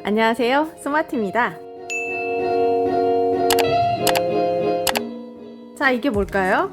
안녕하세요, 스마트입니다. 자, 이게 뭘까요?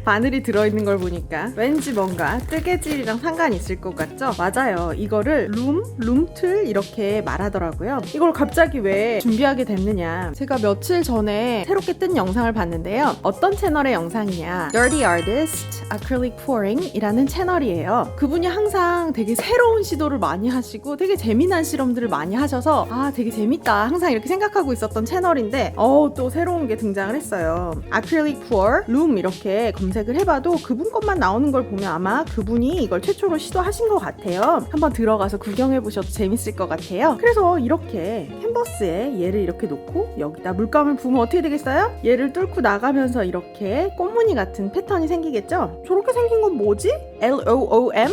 바늘이 들어있는 걸 보니까 왠지 뭔가 뜨개질이랑 상관이 있을 것 같죠? 맞아요. 이거를 룸틀 이렇게 말하더라고요. 이걸 갑자기 왜 준비하게 됐느냐, 제가 며칠 전에 새롭게 뜬 영상을 봤는데요. 어떤 채널의 영상이냐, Dirty Artist Acrylic Pouring 이라는 채널이에요. 그분이 항상 되게 새로운 시도를 많이 하시고 되게 재미난 실험들을 많이 하셔서 되게 재밌다 항상 이렇게 생각하고 있었던 채널인데 또 새로운 게 등장을 했어요. Acrylic Pour, 룸 이렇게 검색을 해봐도 그분 것만 나오는 걸 보면 아마 그분이 이걸 최초로 시도하신 것 같아요. 한번 들어가서 구경해보셔도 재밌을 것 같아요. 그래서 이렇게 캔버스에 얘를 이렇게 놓고 여기다 물감을 부으면 어떻게 되겠어요? 얘를 뚫고 나가면서 이렇게 꽃무늬 같은 패턴이 생기겠죠? 저렇게 생긴 건 뭐지? LOOM?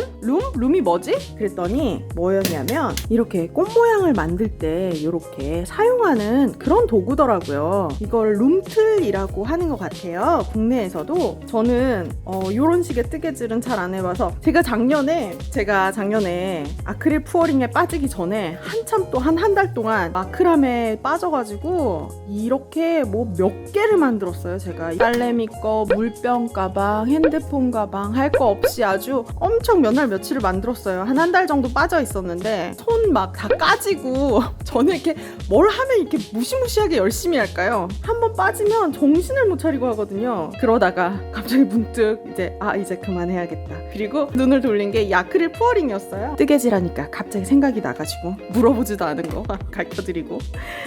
룸이 뭐지? 그랬더니 뭐였냐면 이렇게 꽃 모양을 만들 때 이렇게 사용하는 그런 도구더라고요. 이걸 룸틀이라고 하는 것 같아요. 국내에서도. 저는 이런 식의 뜨개질은 잘 안 해봐서 제가 작년에 아크릴 푸어링에 빠지기 전에 한참 또 한 달 동안 마크라메에 빠져가지고 이렇게 뭐 몇 개를 만들었어요. 제가 딸내미 거, 물병 가방, 핸드폰 가방 할 거 없이 아주 엄청 몇 날 며칠을 만들었어요. 한 달 정도 빠져 있었는데 손 막 다 까지고 저는 이렇게 뭘 하면 이렇게 무시무시하게 열심히 할까요? 한번 빠지면 정신을 못 차리고 하거든요. 그러다가 갑자기 문득 이제 그만해야겠다. 그리고 눈을 돌린 게 이 아크릴 푸어링이었어요. 뜨개질 하니까 갑자기 생각이 나가지고 물어보지도 않은 거 가르쳐드리고.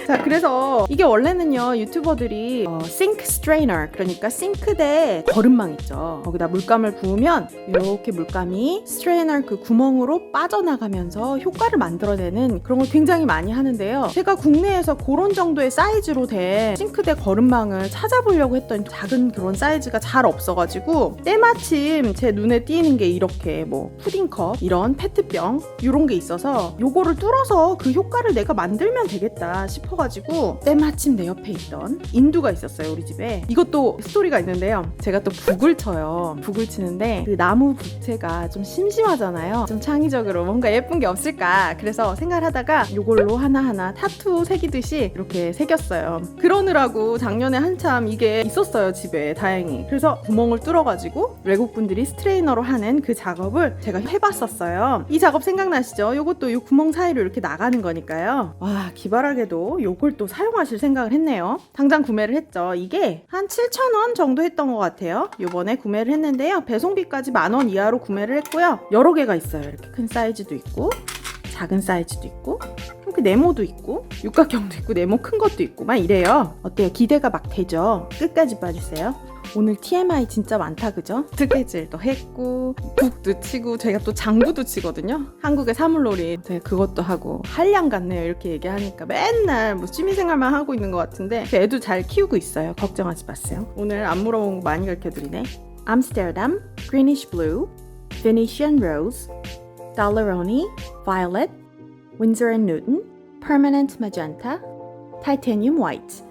자, 그래서 이게 원래는요 유튜버들이 싱크 스트레이너, 그러니까 싱크대 거름망 있죠. 거기다 물감을 부으면 이렇게 물감이 스트레이너 그 구멍으로 빠져나가면서 효과를 만들어내는 그런 걸 굉장히 많이 하는데요. 제가 국내에서 그런 정도의 사이즈로 된 싱크대 거름망을 찾아보려고 했더니 작은 그런 사이즈가 잘 없어가지고 때마침 제 눈에 띄는 게 이렇게 뭐 푸딩컵, 이런 페트병 이런 게 있어서 요거를 뚫어서 그 효과를 내가 만들면 되겠다 싶어가지고 때마침 내 옆에 있던 인두가 있었어요. 우리 집에. 이것도 스토리가 있는데요. 제가 또 북을 쳐요. 북을 치는데 그 나무 부채가 좀 심심하잖아요. 좀 창의적으로 뭔가 예쁜 게 없을까, 그래서 생각을 하다가 요걸로 하나하나 타투 새기듯이 이렇게 새겼어요. 그러느라고 작년에 한참 이게 있었어요, 집에. 다행히. 그래서 구멍을 뚫어가지고 외국분들이 스트레이너로 하는 그 작업을 제가 해봤었어요. 이 작업 생각나시죠? 요것도 요 구멍 사이로 이렇게 나가는 거니까요. 와, 기발하게도 요걸 또 사용하실 생각을 했네요. 당장 구매를 했죠. 이게 한 7,000원 정도 했던 것 같아요. 요번에 구매를 했는데요. 배송비까지 10,000원 이하로 구매를 했고요. 여러 개가 있어요. 이렇게 큰 사이즈도 있고 작은 사이즈도 있고 이렇게 네모도 있고 육각형도 있고 네모 큰 것도 있고 막 이래요. 어때요? 기대가 막 되죠? 끝까지 봐주세요. 오늘 TMI 진짜 많다, 그죠? 뜨개질도 했고 북도 치고 제가 또 장구도 치거든요. 한국의 사물놀이 제가 그것도 하고 한량 같네요. 이렇게 얘기하니까 맨날 뭐 취미생활만 하고 있는 것 같은데 애도 잘 키우고 있어요. 걱정하지 마세요. 오늘 안 물어본 거 많이 가르쳐드리네. 암스테르담, Greenish Blue, Venetian Rose, Daleroni, Violet, Winsor & Newton, Permanent Magenta, Titanium White.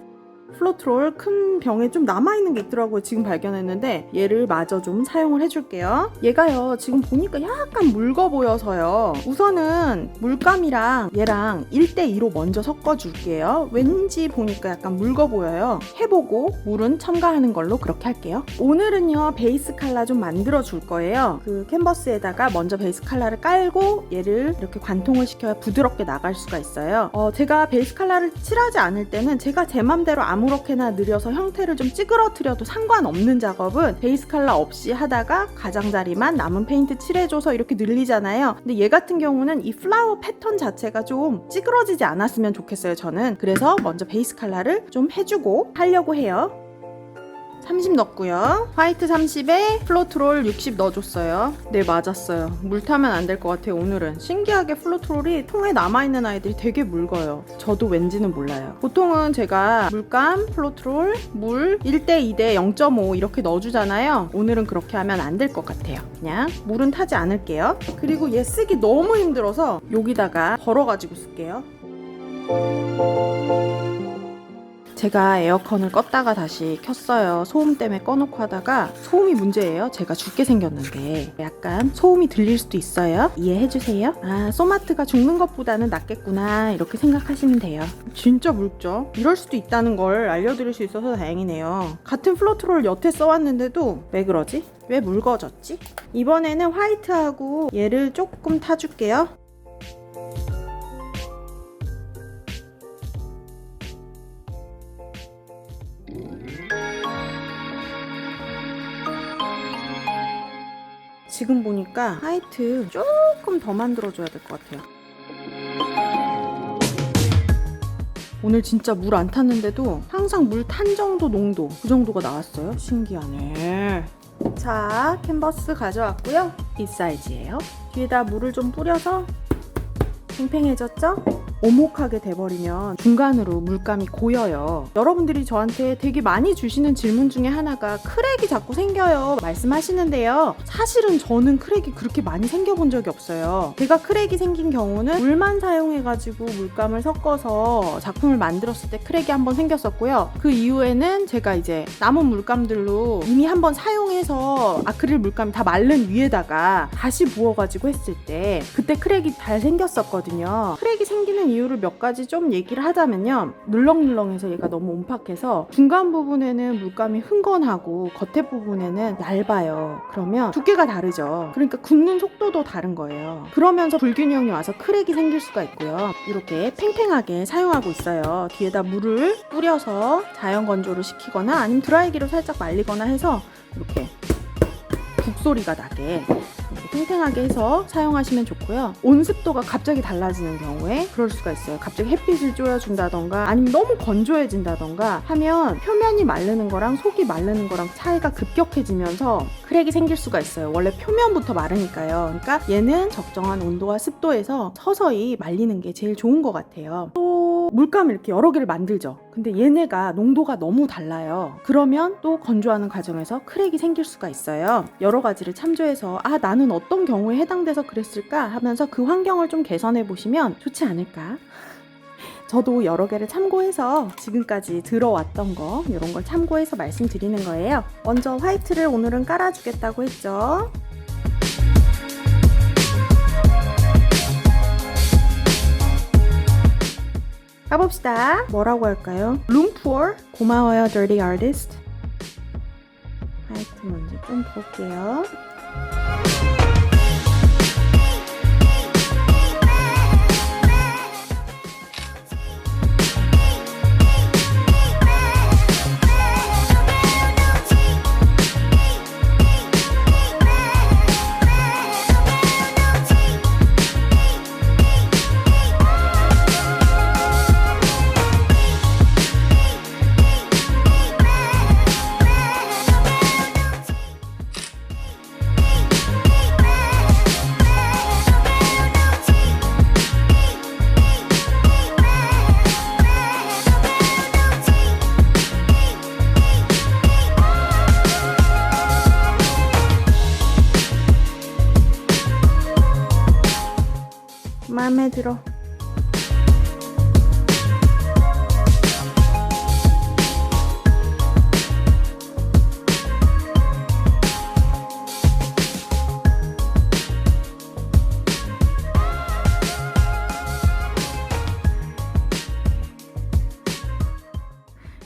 플로트롤 큰 병에 좀 남아있는 게 있더라고요. 지금 발견했는데 얘를 마저 좀 사용을 해줄게요. 얘가요 지금 보니까 약간 묽어 보여서요. 우선은 물감이랑 얘랑 1대2로 먼저 섞어줄게요. 왠지 보니까 약간 묽어 보여요. 해보고 물은 첨가하는 걸로 그렇게 할게요. 오늘은요 베이스 컬러 좀 만들어 줄 거예요. 그 캔버스에다가 먼저 베이스 컬러를 깔고 얘를 이렇게 관통을 시켜야 부드럽게 나갈 수가 있어요. 제가 베이스 컬러를 칠하지 않을 때는 제가 제 맘대로 아무렇게나 느려서 형태를 좀 찌그러뜨려도 상관없는 작업은 베이스 컬러 없이 하다가 가장자리만 남은 페인트 칠해줘서 이렇게 늘리잖아요. 근데 얘 같은 경우는 이 플라워 패턴 자체가 좀 찌그러지지 않았으면 좋겠어요, 저는. 그래서 먼저 베이스 컬러를 좀 해주고 하려고 해요. 30 넣었고요. 화이트 30에 플로트롤 60 넣어줬어요. 네, 맞았어요. 물 타면 안 될 것 같아요. 오늘은 신기하게 플로트롤이 통에 남아있는 아이들이 되게 묽어요. 저도 왠지는 몰라요. 보통은 제가 물감, 플로트롤, 물 1대2대 0.5 이렇게 넣어주잖아요. 오늘은 그렇게 하면 안 될 것 같아요. 그냥 물은 타지 않을게요. 그리고 얘 쓰기 너무 힘들어서 여기다가 걸어가지고 쓸게요. 제가 에어컨을 껐다가 다시 켰어요. 소음 때문에 꺼놓고 하다가 소음이 문제예요. 제가 죽게 생겼는데 약간 소음이 들릴 수도 있어요. 이해해주세요. 아, 소마트가 죽는 것보다는 낫겠구나 이렇게 생각하시면 돼요. 진짜 묽죠? 이럴 수도 있다는 걸 알려드릴 수 있어서 다행이네요. 같은 플로트롤 여태 써왔는데도 왜 그러지? 왜 묽어졌지? 이번에는 화이트하고 얘를 조금 타줄게요. 지금 보니까 화이트 조금 더 만들어줘야 될 것 같아요. 오늘 진짜 물 안 탔는데도 항상 물 탄 정도 농도, 그 정도가 나왔어요. 신기하네. 자, 캔버스 가져왔고요. 이 사이즈예요. 뒤에다 물을 좀 뿌려서 팽팽해졌죠? 오목하게 돼버리면 중간으로 물감이 고여요. 여러분들이 저한테 되게 많이 주시는 질문 중에 하나가 크랙이 자꾸 생겨요 말씀하시는데요. 사실은 저는 크랙이 그렇게 많이 생겨본 적이 없어요. 제가 크랙이 생긴 경우는 물만 사용해가지고 물감을 섞어서 작품을 만들었을 때 크랙이 한번 생겼었고요. 그 이후에는 제가 이제 남은 물감들로 이미 한번 사용해서 아크릴 물감이 다 마른 위에다가 다시 부어가지고 했을 때 그때 크랙이 잘 생겼었거든요. 크랙이 생기는 이유를 몇 가지 좀 얘기를 하자면요. 물렁물렁해서 얘가 너무 옴팍해서 중간 부분에는 물감이 흥건하고 겉에 부분에는 얇아요. 그러면 두께가 다르죠. 그러니까 굳는 속도도 다른 거예요. 그러면서 불균형이 와서 크랙이 생길 수가 있고요. 이렇게 팽팽하게 사용하고 있어요. 뒤에다 물을 뿌려서 자연 건조를 시키거나 아니면 드라이기로 살짝 말리거나 해서 이렇게 북소리가 나게 팽팽하게 해서 사용하시면 좋고요. 온습도가 갑자기 달라지는 경우에 그럴 수가 있어요. 갑자기 햇빛을 쬐어준다던가 아니면 너무 건조해진다던가 하면 표면이 마르는 거랑 속이 마르는 거랑 차이가 급격해지면서 크랙이 생길 수가 있어요. 원래 표면부터 마르니까요. 그러니까 얘는 적정한 온도와 습도에서 서서히 말리는 게 제일 좋은 것 같아요. 또 물감을 이렇게 여러 개를 만들죠. 근데 얘네가 농도가 너무 달라요. 그러면 또 건조하는 과정에서 크랙이 생길 수가 있어요. 여러 가지를 참조해서 아, 나는 어떤 경우에 해당돼서 그랬을까 하면서 그 환경을 좀 개선해 보시면 좋지 않을까. 저도 여러 개를 참고해서 지금까지 들어왔던 거 이런 걸 참고해서 말씀드리는 거예요. 먼저 화이트를 오늘은 깔아주겠다고 했죠. 가봅시다. 뭐라고 할까요? 룸푸어 고마워요 Dirty Artist. 화이트 먼저 좀 볼게요. 마음에 들어.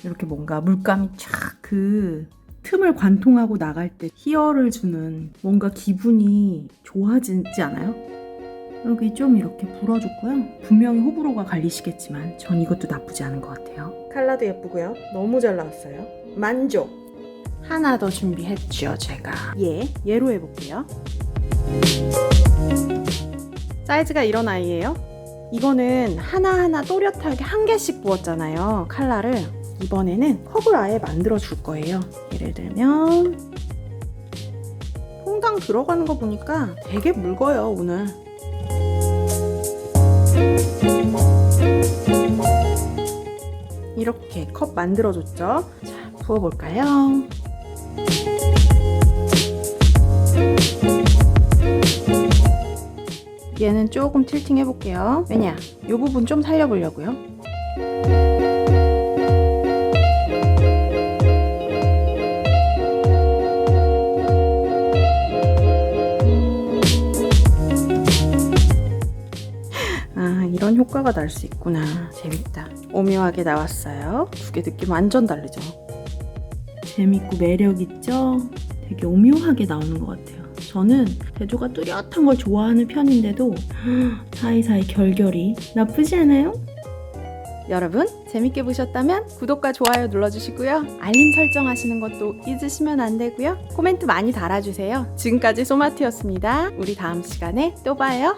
이렇게 뭔가 물감이 쫙 그 틈을 관통하고 나갈 때 희열을 주는 뭔가 기분이 좋아지지 않아요? 여기 좀 이렇게 불어줬고요. 분명히 호불호가 갈리시겠지만 전 이것도 나쁘지 않은 것 같아요. 컬러도 예쁘고요. 너무 잘 나왔어요. 만족! 하나 더 준비했죠, 제가. 얘로 해볼게요. 사이즈가 이런 아이예요. 이거는 하나하나 또렷하게 한 개씩 부었잖아요. 컬러를. 이번에는 컵을 아예 만들어 줄 거예요. 예를 들면 통당 들어가는 거 보니까 되게 묽어요, 오늘. 이렇게 컵 만들어줬죠? 자, 부어볼까요? 얘는 조금 틸팅 해볼게요. 왜냐? 이 부분 좀 살려보려고요. 이런 효과가 날 수 있구나. 재밌다. 오묘하게 나왔어요. 두 개 느낌 완전 다르죠? 재밌고 매력 있죠? 되게 오묘하게 나오는 것 같아요. 저는 대조가 뚜렷한 걸 좋아하는 편인데도 사이사이 결결이 나쁘지 않아요? 여러분 재밌게 보셨다면 구독과 좋아요 눌러주시고요. 알림 설정하시는 것도 잊으시면 안 되고요. 코멘트 많이 달아주세요. 지금까지 소마티였습니다. 우리 다음 시간에 또 봐요.